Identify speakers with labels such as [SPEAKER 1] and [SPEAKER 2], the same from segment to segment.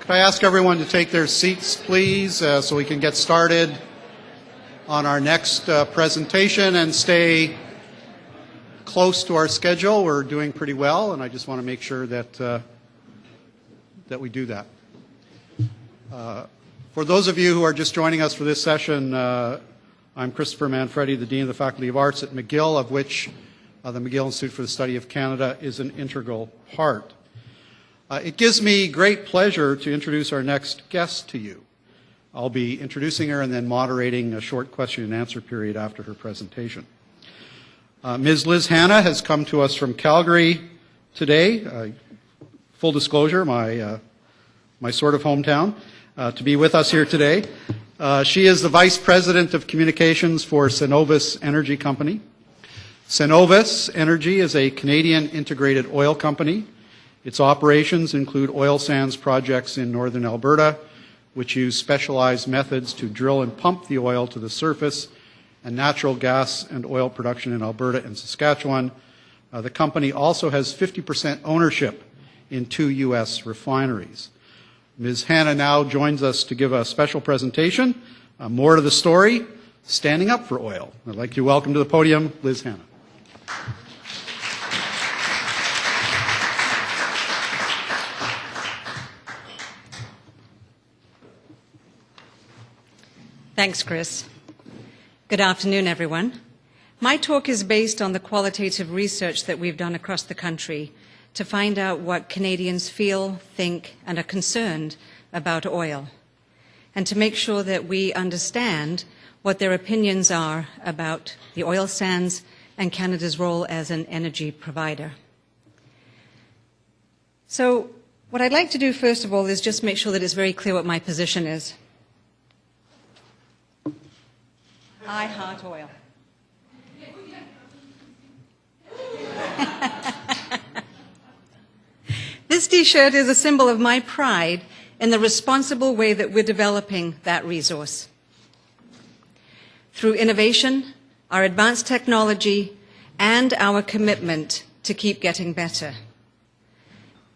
[SPEAKER 1] Could I ask everyone to take their seats, please, so we can get started on our next presentation and stay close to our schedule. We're doing pretty well, and I just want to make sure that we do that. For those of you who are just joining us for this session, I'm Christopher Manfredi, the Dean of the Faculty of Arts at McGill, of which the McGill Institute for the Study of Canada is an integral part. It gives me great pleasure to introduce our next guest to you. I'll be introducing her and then moderating a short question and answer period after her presentation. Ms. Liz Hanna has come to us from Calgary today. Full disclosure, my sort of hometown, to be with us here today. She is the Vice President of Communications for Cenovus Energy Company. Cenovus Energy is a Canadian integrated oil company. Its operations include oil sands projects in northern Alberta, which use specialized methods to drill and pump the oil to the surface, and natural gas and oil production in Alberta and Saskatchewan. The company also has 50% ownership in 2 U.S. refineries. Ms. Hanna now joins us to give a special presentation. More to the story, standing up for oil. I'd like to welcome to the podium Liz Hanna.
[SPEAKER 2] Thanks, Chris. Good afternoon, everyone. My talk is based on the qualitative research that we've done across the country to find out what Canadians feel, think, and are concerned about oil, and to make sure that we understand what their opinions are about the oil sands and Canada's role as an energy provider. So what I'd like to do, first of all, is just make sure that it's very clear what my position is. I heart oil. This T-shirt is a symbol of my pride in the responsible way that we're developing that resource. Through innovation, our advanced technology, and our commitment to keep getting better.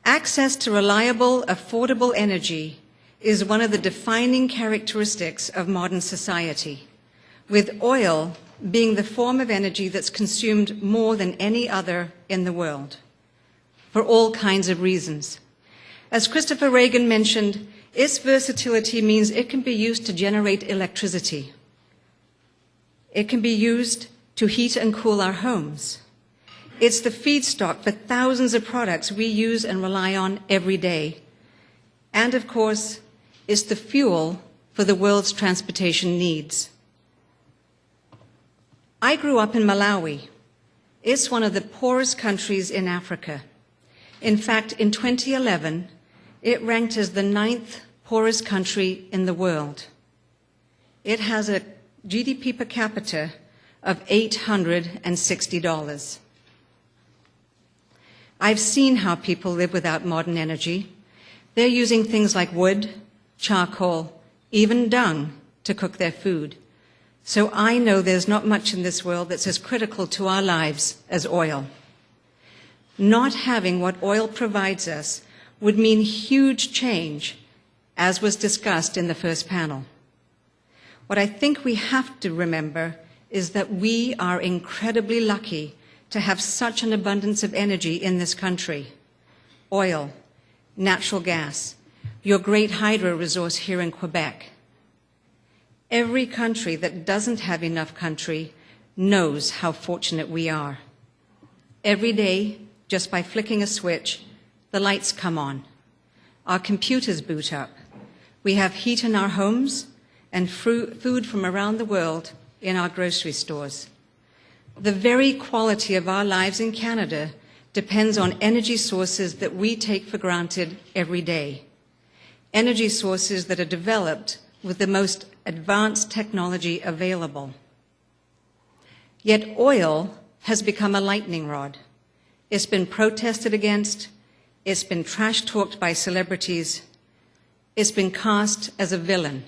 [SPEAKER 2] Access to reliable, affordable energy is one of the defining characteristics of modern society, with oil being the form of energy that's consumed more than any other in the world, for all kinds of reasons. As Christopher Reagan mentioned, its versatility means it can be used to generate electricity. It can be used to heat and cool our homes. It's the feedstock for thousands of products we use and rely on every day. And of course, it's the fuel for the world's transportation needs. I grew up in Malawi. It's one of the poorest countries in Africa. In fact, in 2011, it ranked as the 9th poorest country in the world. It has a GDP per capita of $860. I've seen how people live without modern energy. They're using things like wood, charcoal, even dung to cook their food. So I know there's not much in this world that's as critical to our lives as oil. Not having what oil provides us would mean huge change, as was discussed in the first panel. What I think we have to remember is that we are incredibly lucky to have such an abundance of energy in this country. Oil, natural gas, your great hydro resource here in Quebec. Every country that doesn't have enough country knows how fortunate we are. Every day, just by flicking a switch, the lights come on. Our computers boot up. We have heat in our homes and food from around the world in our grocery stores. The very quality of our lives in Canada depends on energy sources that we take for granted every day. Energy sources that are developed with the most advanced technology available. Yet oil has become a lightning rod. It's been protested against, it's been trash-talked by celebrities, it's been cast as a villain.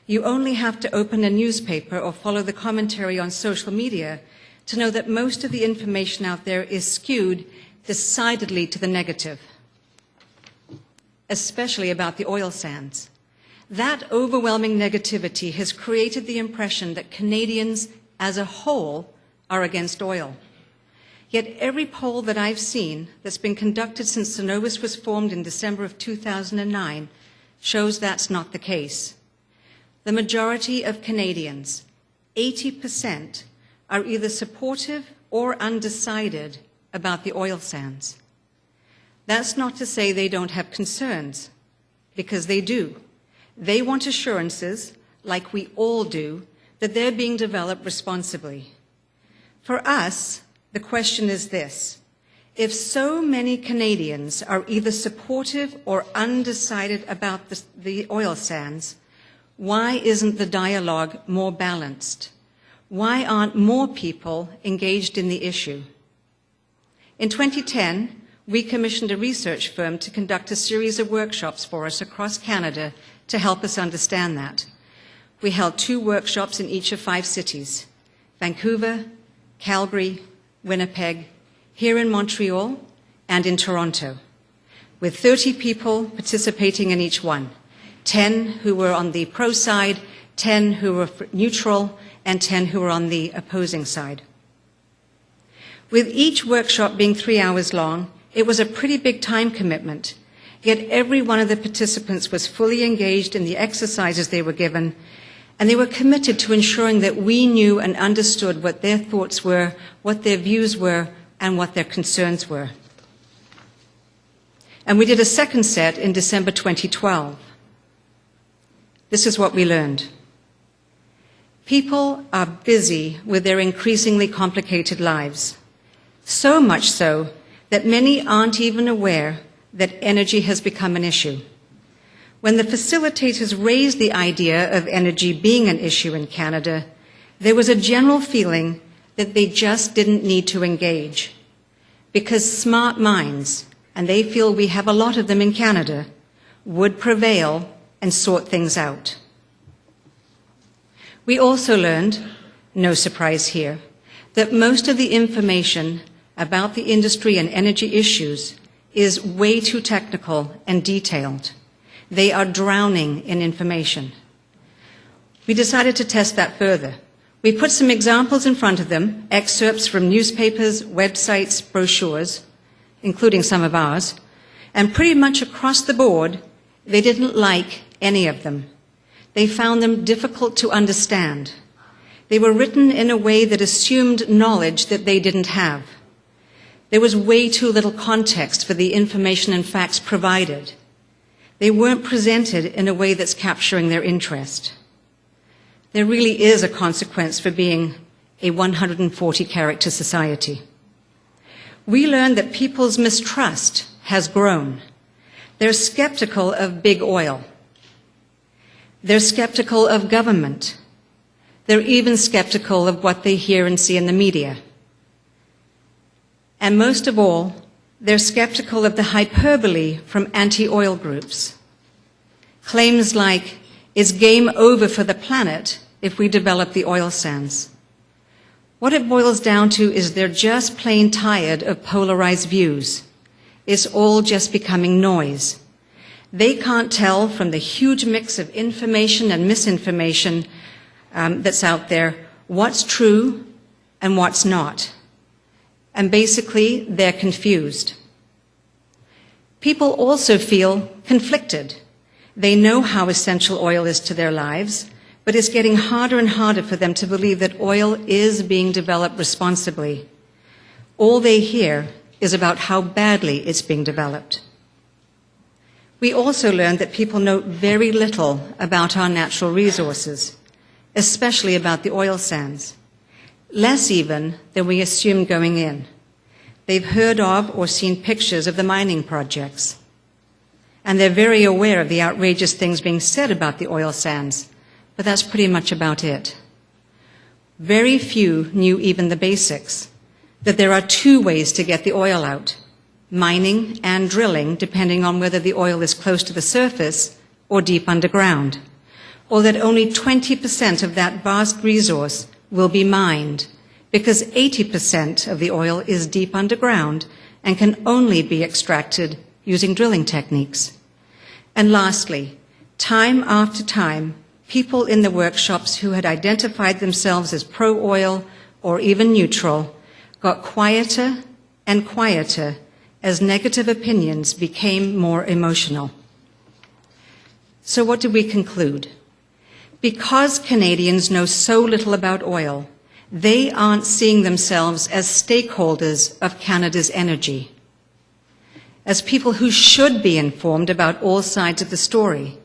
[SPEAKER 2] You only have to open a newspaper or follow the commentary on social media to know that most of the information out there is skewed decidedly to the negative. especially about the oil sands. That overwhelming negativity has created the impression that Canadians as a whole are against oil. Yet every poll that I've seen that's been conducted since Cenovus was formed in December of 2009 shows that's not the case. The majority of Canadians, 80%, are either supportive or undecided about the oil sands. That's not to say they don't have concerns, because they do. They want assurances, like we all do, that they're being developed responsibly. For us, the question is this: if so many Canadians are either supportive or undecided about the oil sands, why isn't the dialogue more balanced? Why aren't more people engaged in the issue? In 2010, we commissioned a research firm to conduct a series of workshops for us across Canada to help us understand that. We held 2 workshops in each of 5 cities: Vancouver, Calgary, Winnipeg, here in Montreal, and in Toronto, with 30 people participating in each one, 10 who were on the pro side, 10 who were neutral, and 10 who were on the opposing side. With each workshop being 3 hours long, it was a pretty big time commitment, yet every one of the participants was fully engaged in the exercises they were given, and they were committed to ensuring that we knew and understood what their thoughts were, what their views were, and what their concerns were. And we did a second set in December 2012. This is what we learned. People are busy with their increasingly complicated lives, so much so that many aren't even aware that energy has become an issue. When the facilitators raised the idea of energy being an issue in Canada, there was a general feeling that they just didn't need to engage, because smart minds, and they feel we have a lot of them in Canada, would prevail and sort things out. We also learned, no surprise here, that most of the information about the industry and energy issues is way too technical and detailed. They are drowning in information. We decided to test that further. We put some examples in front of them, excerpts from newspapers, websites, brochures, including some of ours, and pretty much across the board, they didn't like any of them. They found them difficult to understand. They were written in a way that assumed knowledge that they didn't have. There was way too little context for the information and facts provided. They weren't presented in a way that's capturing their interest. There really is a consequence for being a 140-character society. We learned that people's mistrust has grown. They're skeptical of big oil. They're skeptical of government. They're even skeptical of what they hear and see in the media. And most of all, they're skeptical of the hyperbole from anti-oil groups. Claims like, it's game over for the planet if we develop the oil sands. What it boils down to is they're just plain tired of polarized views. It's all just becoming noise. They can't tell from the huge mix of information and misinformation that's out there what's true and what's not. And basically, they're confused. People also feel conflicted. They know how essential oil is to their lives, but it's getting harder and harder for them to believe that oil is being developed responsibly. All they hear is about how badly it's being developed. We also learned that people know very little about our natural resources, especially about the oil sands. Less even than we assumed going in. They've heard of or seen pictures of the mining projects. And they're very aware of the outrageous things being said about the oil sands, but that's pretty much about it. Very few knew even the basics, that there are 2 ways to get the oil out, mining and drilling, depending on whether the oil is close to the surface or deep underground, or that only 20% of that vast resource will be mined, because 80% of the oil is deep underground and can only be extracted using drilling techniques. And lastly, time after time, people in the workshops who had identified themselves as pro-oil or even neutral got quieter and quieter as negative opinions became more emotional. So what did we conclude? Because Canadians know so little about oil, they aren't seeing themselves as stakeholders of Canada's energy, as people who should be informed about all sides of the story,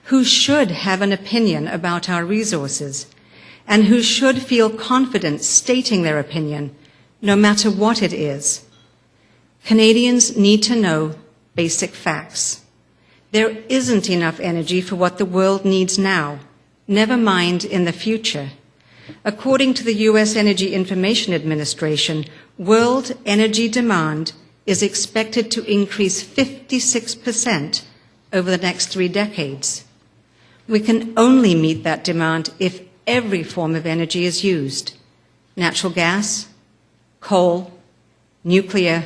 [SPEAKER 2] who should have an opinion about our resources, and who should feel confident stating their opinion, no matter what it is. Canadians need to know basic facts. There isn't enough energy for what the world needs now, never mind in the future. According to the U.S. Energy Information Administration, world energy demand is expected to increase 56% over the next 3 decades. We can only meet that demand if every form of energy is used: natural gas, coal, nuclear,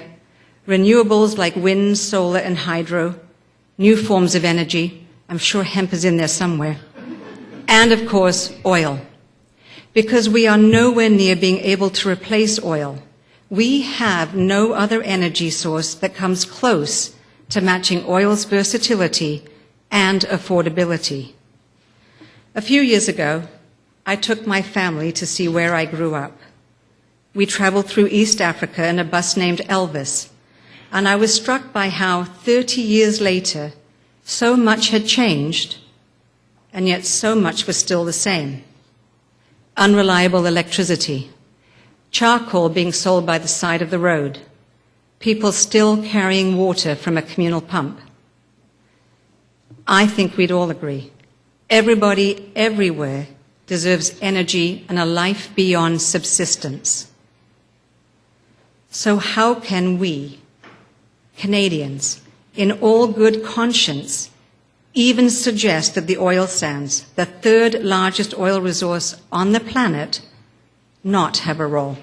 [SPEAKER 2] renewables like wind, solar, and hydro, new forms of energy, I'm sure hemp is in there somewhere, and of course, oil. Because we are nowhere near being able to replace oil, we have no other energy source that comes close to matching oil's versatility and affordability. A few years ago, I took my family to see where I grew up. We traveled through East Africa in a bus named Elvis, and I was struck by how 30 years later, so much had changed, and yet so much was still the same. Unreliable electricity, charcoal being sold by the side of the road, people still carrying water from a communal pump. I think we'd all agree. Everybody, everywhere, deserves energy and a life beyond subsistence. So how can we, Canadians, in all good conscience, even suggest that the oil sands, the 3rd largest oil resource on the planet, not have a role?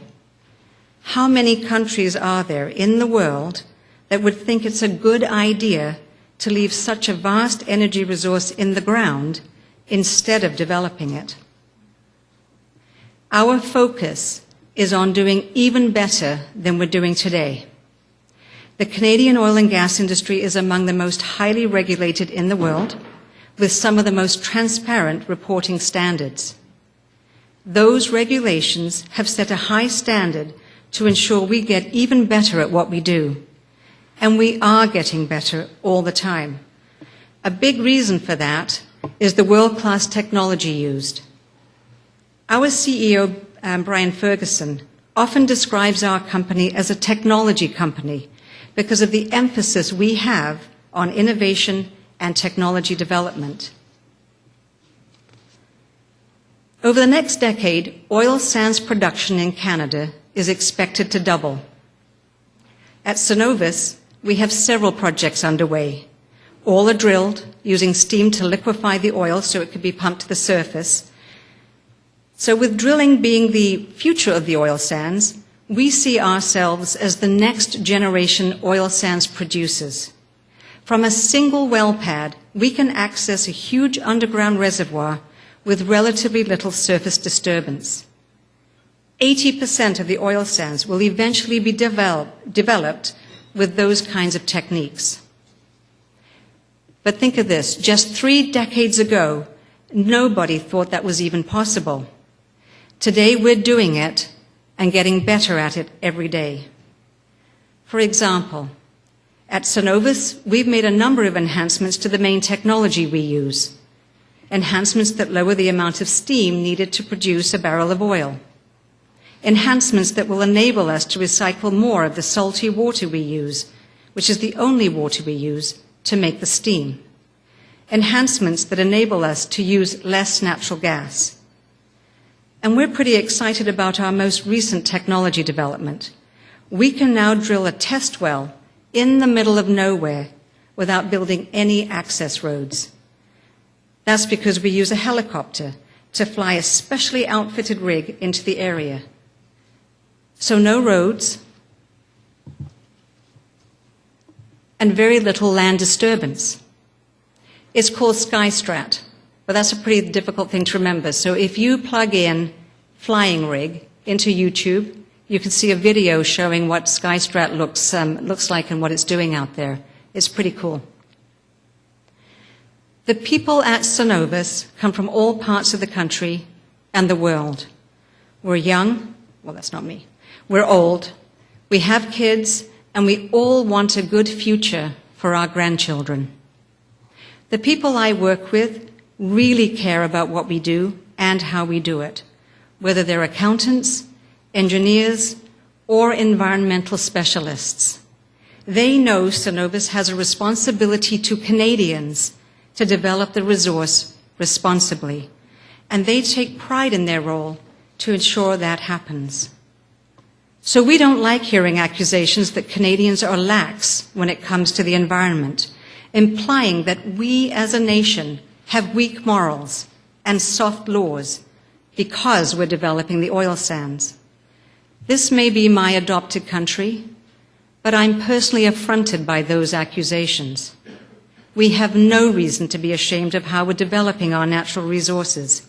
[SPEAKER 2] How many countries are there in the world that would think it's a good idea to leave such a vast energy resource in the ground instead of developing it? Our focus is on doing even better than we're doing today. The Canadian oil and gas industry is among the most highly regulated in the world, with some of the most transparent reporting standards. Those regulations have set a high standard to ensure we get even better at what we do. And we are getting better all the time. A big reason for that is the world-class technology used. Our CEO, Brian Ferguson, often describes our company as a technology company because of the emphasis we have on innovation and technology development. Over the next decade, oil sands production in Canada is expected to double. At Cenovus, we have several projects underway. All are drilled using steam to liquefy the oil so it could be pumped to the surface. So with drilling being the future of the oil sands, we see ourselves as the next generation oil sands producers. From a single well pad, we can access a huge underground reservoir with relatively little surface disturbance. 80% of the oil sands will eventually be developed with those kinds of techniques. But think of this, just 3 decades ago, nobody thought that was even possible. Today we're doing it and getting better at it every day. For example, at Cenovus, we've made a number of enhancements to the main technology we use. Enhancements that lower the amount of steam needed to produce a barrel of oil. Enhancements that will enable us to recycle more of the salty water we use, which is the only water we use, to make the steam. Enhancements that enable us to use less natural gas. And we're pretty excited about our most recent technology development. We can now drill a test well in the middle of nowhere without building any access roads. That's because we use a helicopter to fly a specially outfitted rig into the area. So no roads and very little land disturbance. It's called SkyStrat, but that's a pretty difficult thing to remember. So if you plug in flying rig into YouTube, you can see a video showing what SkyStrat looks like and what it's doing out there. It's pretty cool. The people at Cenovus come from all parts of the country and the world. We're young, well, that's not me. We're old, we have kids, and we all want a good future for our grandchildren. The people I work with really care about what we do and how we do it, whether they're accountants, engineers, or environmental specialists. They know Cenovus has a responsibility to Canadians to develop the resource responsibly, and they take pride in their role to ensure that happens. So we don't like hearing accusations that Canadians are lax when it comes to the environment, implying that we as a nation have weak morals and soft laws because we're developing the oil sands. This may be my adopted country, but I'm personally affronted by those accusations. We have no reason to be ashamed of how we're developing our natural resources.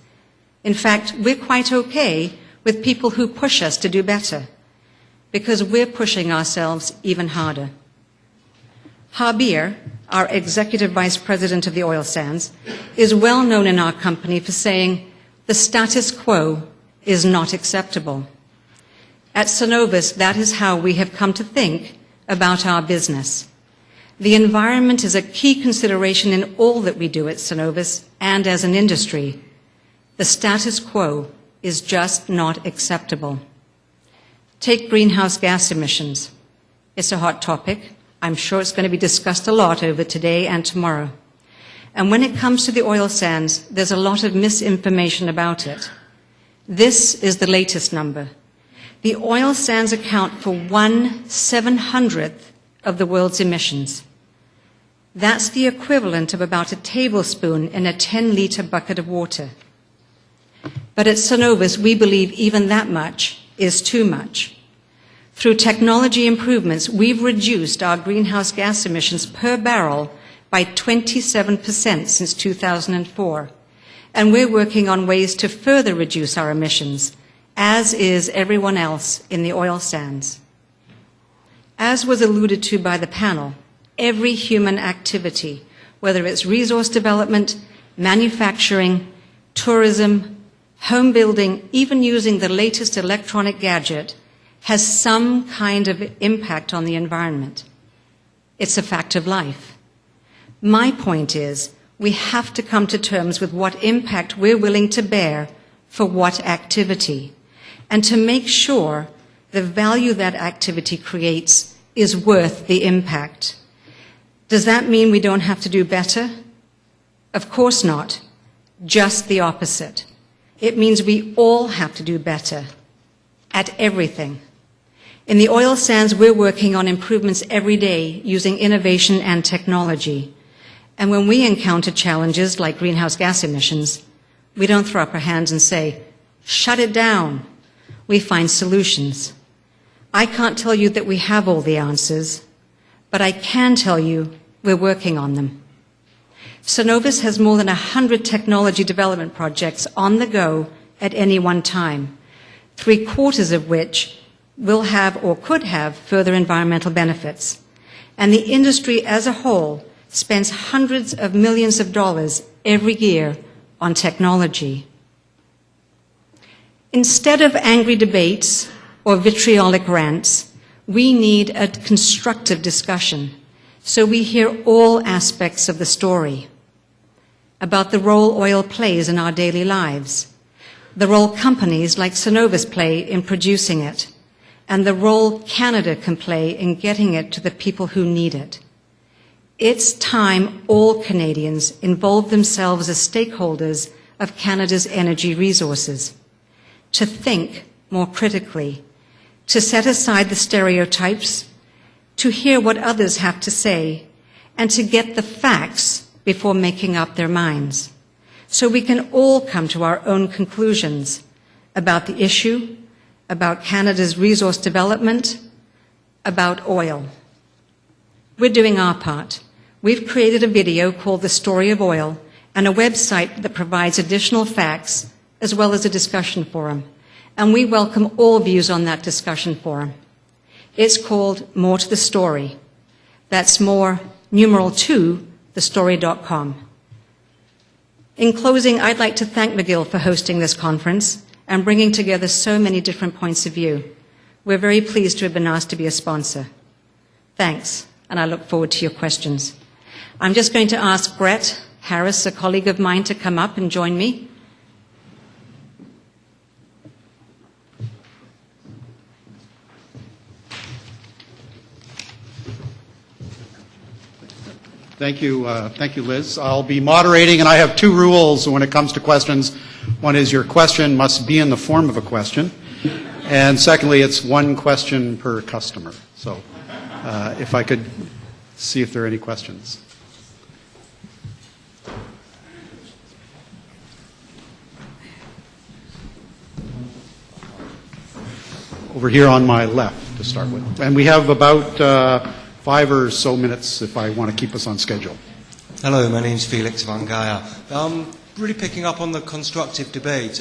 [SPEAKER 2] In fact, we're quite okay with people who push us to do better, because we're pushing ourselves even harder. Javier, our Executive Vice President of the oil sands, is well known in our company for saying, the status quo is not acceptable. At Cenovus, that is how we have come to think about our business. The environment is a key consideration in all that we do at Cenovus and as an industry. The status quo is just not acceptable. Take greenhouse gas emissions. It's a hot topic. I'm sure it's going to be discussed a lot over today and tomorrow. And when it comes to the oil sands, there's a lot of misinformation about it. This is the latest number. The oil sands account for 1/700th of the world's emissions. That's the equivalent of about a tablespoon in a 10-liter bucket of water. But at Cenovus, we believe even that much is too much. Through technology improvements, we've reduced our greenhouse gas emissions per barrel by 27% since 2004. And we're working on ways to further reduce our emissions, as is everyone else in the oil sands. As was alluded to by the panel, every human activity, whether it's resource development, manufacturing, tourism, home building, even using the latest electronic gadget, has some kind of impact on the environment. It's a fact of life. My point is, we have to come to terms with what impact we're willing to bear for what activity, and to make sure the value that activity creates is worth the impact. Does that mean we don't have to do better? Of course not. Just the opposite. It means we all have to do better at everything. In the oil sands, we're working on improvements every day using innovation and technology. And when we encounter challenges like greenhouse gas emissions, we don't throw up our hands and say, shut it down. We find solutions. I can't tell you that we have all the answers, but I can tell you we're working on them. Cenovus has more than 100 technology development projects on the go at any one time, 3/4 of which will have or could have further environmental benefits. And the industry as a whole spends hundreds of millions of dollars every year on technology. Instead of angry debates or vitriolic rants, we need a constructive discussion so we hear all aspects of the story about the role oil plays in our daily lives, the role companies like Cenovus play in producing it, and the role Canada can play in getting it to the people who need it. It's time all Canadians involve themselves as stakeholders of Canada's energy resources, to think more critically, to set aside the stereotypes, to hear what others have to say, and to get the facts before making up their minds, so we can all come to our own conclusions about the issue, about Canada's resource development, about oil. We're doing our part. We've created a video called The Story of Oil and a website that provides additional facts as well as a discussion forum. And we welcome all views on that discussion forum. It's called More to the Story. That's more, numeral 2, thestory.com. In closing, I'd like to thank McGill for hosting this conference and bringing together so many different points of view. We're very pleased to have been asked to be a sponsor. Thanks, and I look forward to your questions. I'm just going to ask Brett Harris, a colleague of mine, to come up and join me.
[SPEAKER 1] Thank you, Liz. I'll be moderating, and I have two rules when it comes to questions. One is your question must be in the form of a question, and secondly, it's one question per customer. So if I could see if there are any questions. Over here on my left to start with. And we have about 5 or so minutes if I want to keep us on schedule.
[SPEAKER 3] Hello, my name's Felix Van Gaia. Really picking up on the constructive debate.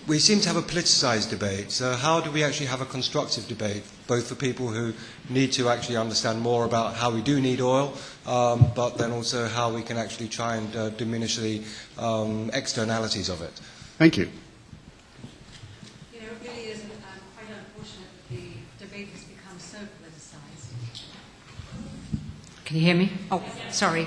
[SPEAKER 3] We seem to have a politicized debate. So how do we actually have a constructive debate, both for people who need to actually understand more about how we do need oil, but then also how we can actually try and diminish the externalities of it?
[SPEAKER 1] Thank you.
[SPEAKER 2] You know, it really is quite unfortunate that the debate has become so politicized. Can you hear me? Oh, sorry.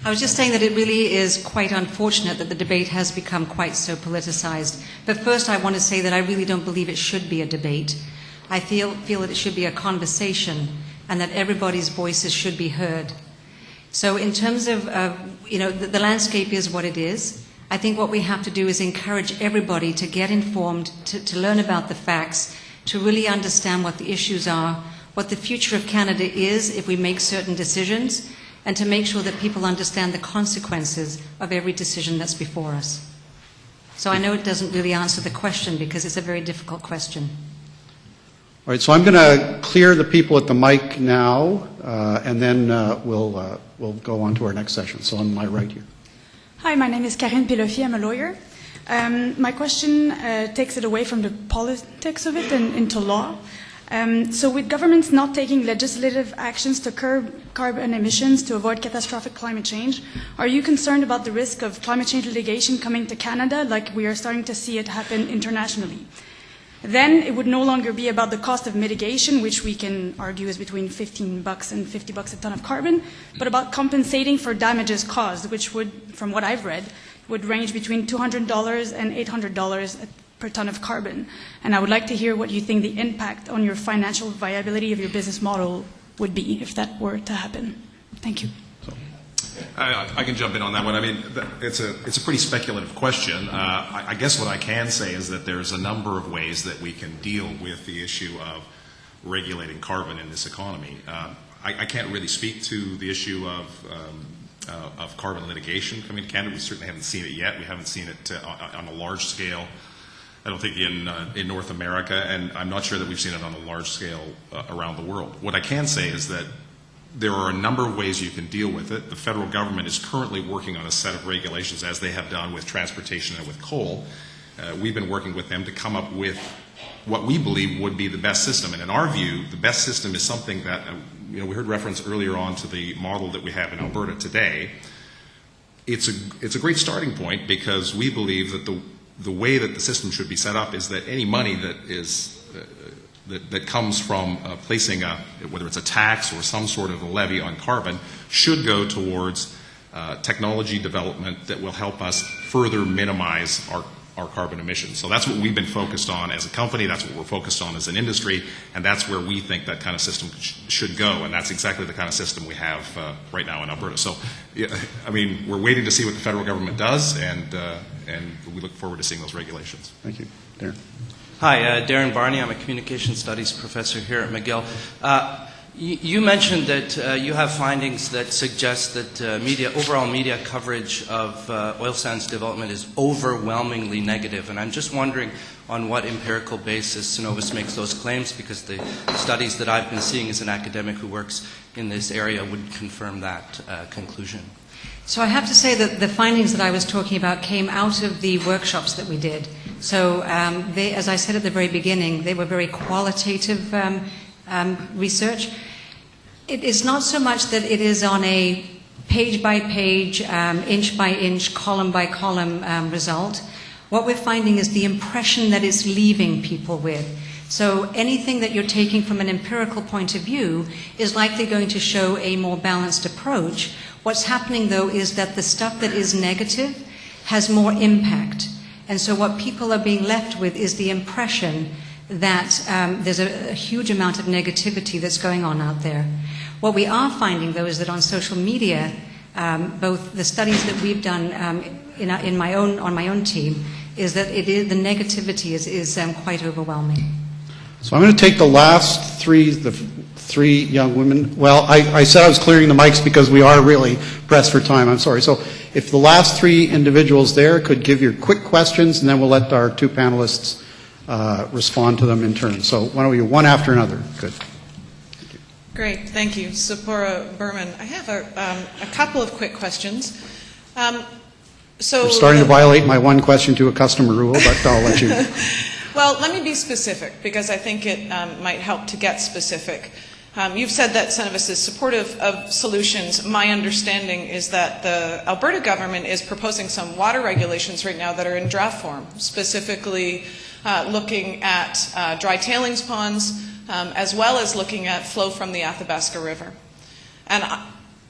[SPEAKER 2] I was just saying that it really is quite unfortunate that the debate has become quite so politicized. But first I want to say that I really don't believe it should be a debate. I feel that it should be a conversation and that everybody's voices should be heard. So in terms of, the landscape is what it is. I think what we have to do is encourage everybody to get informed, to learn about the facts, to really understand what the issues are, what the future of Canada is if we make certain decisions, and to make sure that people understand the consequences of every decision that's before us. So I know it doesn't really answer the question because it's a very difficult question.
[SPEAKER 1] All right, so I'm going to clear the people at the mic now, and then we'll go on to our next session. So on my right here.
[SPEAKER 4] Hi, my name is Karine Pilofi. I'm a lawyer. My question takes it away from the politics of it and into law. So with governments not taking legislative actions to curb carbon emissions to avoid catastrophic climate change, are you concerned about the risk of climate change litigation coming to Canada like we are starting to see it happen internationally? Then it would no longer be about the cost of mitigation, which we can argue is between $15 and $50 a ton of carbon, but about compensating for damages caused, which would, from what I've read, would range between $200 and $800 per ton of carbon. And I would like to hear what you think the impact on your financial viability of your business model would be if that were to happen. Thank you.
[SPEAKER 5] I can jump in on that one. I mean, it's a pretty speculative question. I guess what I can say is that there's a number of ways that we can deal with the issue of regulating carbon in this economy. I can't really speak to the issue of carbon litigation coming to Canada. We certainly haven't seen it yet. We haven't seen it on a large scale. I don't think in North America, and I'm not sure that we've seen it on a large scale around the world. What I can say is that there are a number of ways you can deal with it. The federal government is currently working on a set of regulations, as they have done with transportation and with coal. We've been working with them to come up with what we believe would be the best system. And in our view, the best system is something that, we heard reference earlier on to the model that we have in Alberta today. It's a great starting point because we believe that the way that the system should be set up is that any money that is that comes from placing whether it's a tax or some sort of a levy on carbon, should go towards technology development that will help us further minimize our carbon emissions. So that's what we've been focused on as a company, that's what we're focused on as an industry, and that's where we think that kind of system should go, and that's exactly the kind of system we have right now in Alberta. So, I mean, we're waiting to see what the federal government does, and we look forward to seeing those regulations.
[SPEAKER 1] Thank you. Darren.
[SPEAKER 6] Hi, Darren Barney. I'm a communication studies professor here at McGill. You mentioned that you have findings that suggest that overall media coverage of oil sands development is overwhelmingly negative, and I'm just wondering on what empirical basis Cenovus makes those claims, because the studies that I've been seeing as an academic who works in this area would confirm that conclusion.
[SPEAKER 2] So I have to say that the findings that I was talking about came out of the workshops that we did. So they, as I said at the very beginning, they were very qualitative research. It is not so much that it is on a page by page, inch by inch, column by column result. What we're finding is the impression that it's leaving people with. So anything that you're taking from an empirical point of view is likely going to show a more balanced approach. What's happening, though, is that the stuff that is negative has more impact. And so what people are being left with is the impression that there's a huge amount of negativity that's going on out there. What we are finding, though, is that on social media, both the studies that we've done on my own team, is that the negativity is quite overwhelming.
[SPEAKER 1] So I'm going to take the last the three young women. Well, I said I was clearing the mics because we are really pressed for time. I'm sorry. So if the last three individuals there could give your quick questions, and then we'll let our two panelists respond to them in turn. So why don't we one after another? Good.
[SPEAKER 7] Great, thank you. Sapora Berman. I have a couple of quick questions.
[SPEAKER 1] I'm starting to violate my one question to a customer rule, but I'll let you.
[SPEAKER 7] Well, let me be specific, because I think it might help to get specific. You've said that Cenovus is supportive of solutions. My understanding is that the Alberta government is proposing some water regulations right now that are in draft form, specifically looking at dry tailings ponds, as well as looking at flow from the Athabasca River. And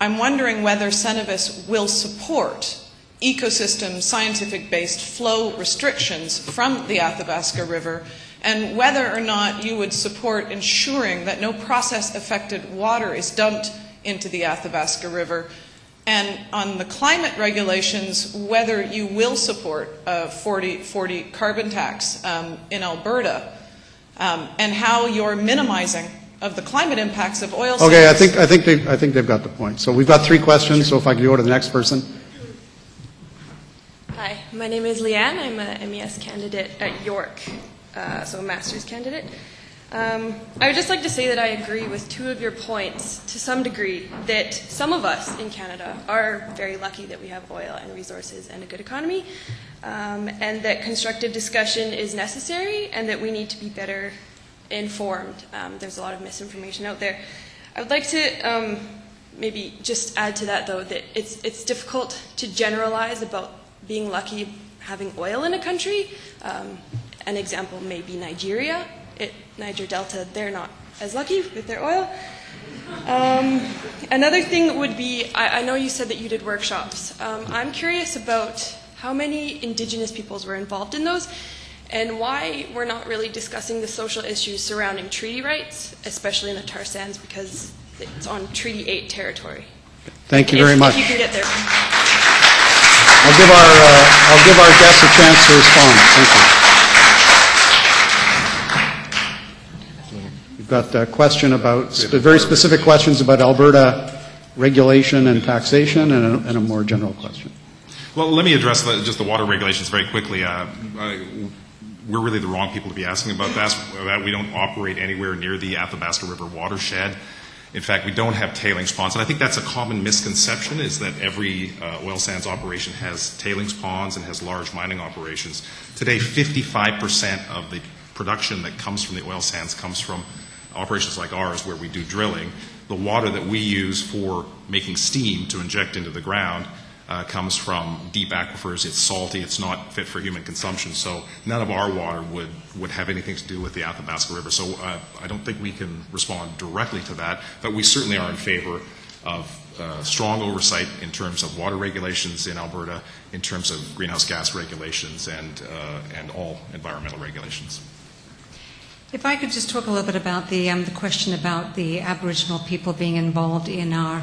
[SPEAKER 7] I'm wondering whether Cenovus will support ecosystem scientific-based flow restrictions from the Athabasca River, and whether or not you would support ensuring that no process-affected water is dumped into the Athabasca River. And on the climate regulations, whether you will support a 40/40 carbon tax in Alberta, and how you're minimizing of the climate impacts of oil sands.
[SPEAKER 1] Okay, I think they've got the point. So we've got three questions. So if I could go to the next person.
[SPEAKER 8] Hi, my name is Liana. I'm a MES candidate at York, so a master's candidate. I would just like to say that I agree with two of your points to some degree, that some of us in Canada are very lucky that we have oil and resources and a good economy, and that constructive discussion is necessary and that we need to be better informed. There's a lot of misinformation out there. I would like to maybe just add to that, though, that it's difficult to generalize about being lucky having oil in a country. An example may be Nigeria. Niger Delta, they're not as lucky with their oil. Another thing would be, I know you said that you did workshops. I'm curious about how many Indigenous peoples were involved in those, and why we're not really discussing the social issues surrounding treaty rights, especially in the tar sands, because it's on Treaty 8 territory.
[SPEAKER 1] Thank you very much.
[SPEAKER 8] If you can get there.
[SPEAKER 1] I'll give our guests a chance to respond. Thank you. We've got a question about very specific questions about Alberta regulation and taxation, and a more general question.
[SPEAKER 5] Well, let me address just the water regulations very quickly. We're really the wrong people to be asking about that. We don't operate anywhere near the Athabasca River watershed. In fact, we don't have tailings ponds, and I think that's a common misconception, is that every oil sands operation has tailings ponds and has large mining operations. Today, 55% of the production that comes from the oil sands comes from operations like ours, where we do drilling. The water that we use for making steam to inject into the ground comes from deep aquifers. It's salty. It's not fit for human consumption. So none of our water would have anything to do with the Athabasca River. So I don't think we can respond directly to that, but we certainly are in favor of strong oversight in terms of water regulations in Alberta, in terms of greenhouse gas regulations, and all environmental regulations.
[SPEAKER 2] If I could just talk a little bit about the question about the Aboriginal people being involved in our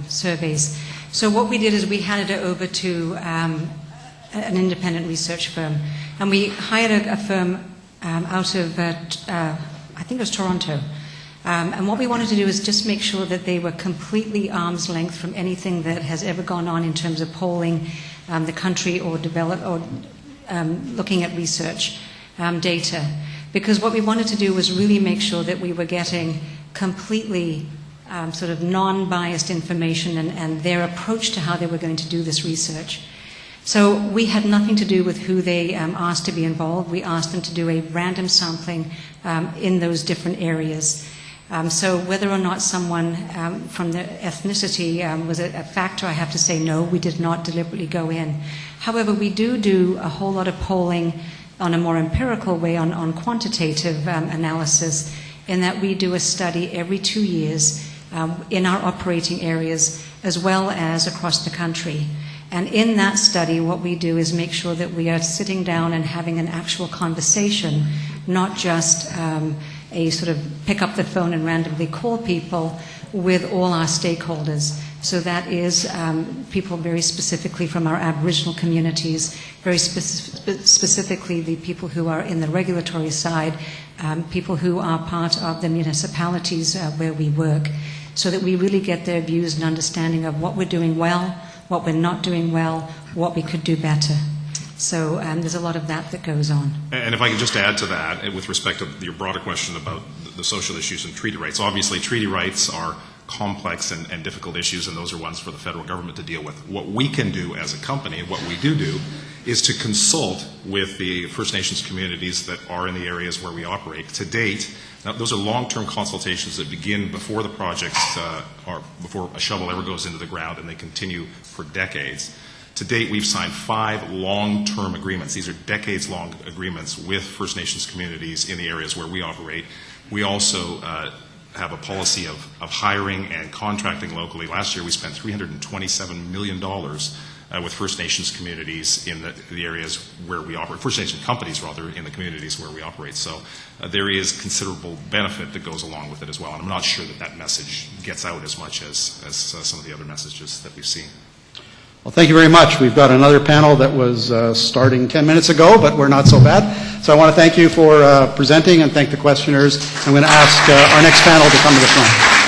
[SPEAKER 2] surveys. So what we did is we handed it over to an independent research firm, and we hired a firm out of, I think it was Toronto, And what we wanted to do is just make sure that they were completely arm's length from anything that has ever gone on in terms of polling the country or looking at research data. Because what we wanted to do was really make sure that we were getting completely sort of non-biased information and their approach to how they were going to do this research. So we had nothing to do with who they asked to be involved. We asked them to do a random sampling in those different areas. So whether or not someone from the ethnicity was a factor, I have to say no, we did not deliberately go in. However, we do a whole lot of polling on a more empirical way on quantitative analysis, in that we do a study every 2 years in our operating areas as well as across the country. And in that study, what we do is make sure that we are sitting down and having an actual conversation, not just a sort of pick up the phone and randomly call people, with all our stakeholders. So that is people very specifically from our Aboriginal communities, very specifically the people who are in the regulatory side, people who are part of the municipalities where we work, so that we really get their views and understanding of what we're doing well, what we're not doing well, what we could do better. So there's a lot of that goes on.
[SPEAKER 5] And if I could just add to that, with respect to your broader question about the social issues and treaty rights, obviously treaty rights are complex and difficult issues, and those are ones for the federal government to deal with. What we can do as a company, what we do, is to consult with the First Nations communities that are in the areas where we operate. To date, now, those are long-term consultations that begin before the projects or before a shovel ever goes into the ground, and they continue for decades. To date, we've signed 5 long-term agreements. These are decades-long agreements with First Nations communities in the areas where we operate. We also have a policy of hiring and contracting locally. Last year, we spent $327 million with First Nations communities in the areas where we operate, First Nation companies, rather, in the communities where we operate. So there is considerable benefit that goes along with it as well. And I'm not sure that message gets out as much as some of the other messages that we've seen.
[SPEAKER 1] Well, thank you very much. We've got another panel that was starting 10 minutes ago, but we're not so bad. So I want to thank you for presenting and thank the questioners. I'm going to ask our next panel to come to the front.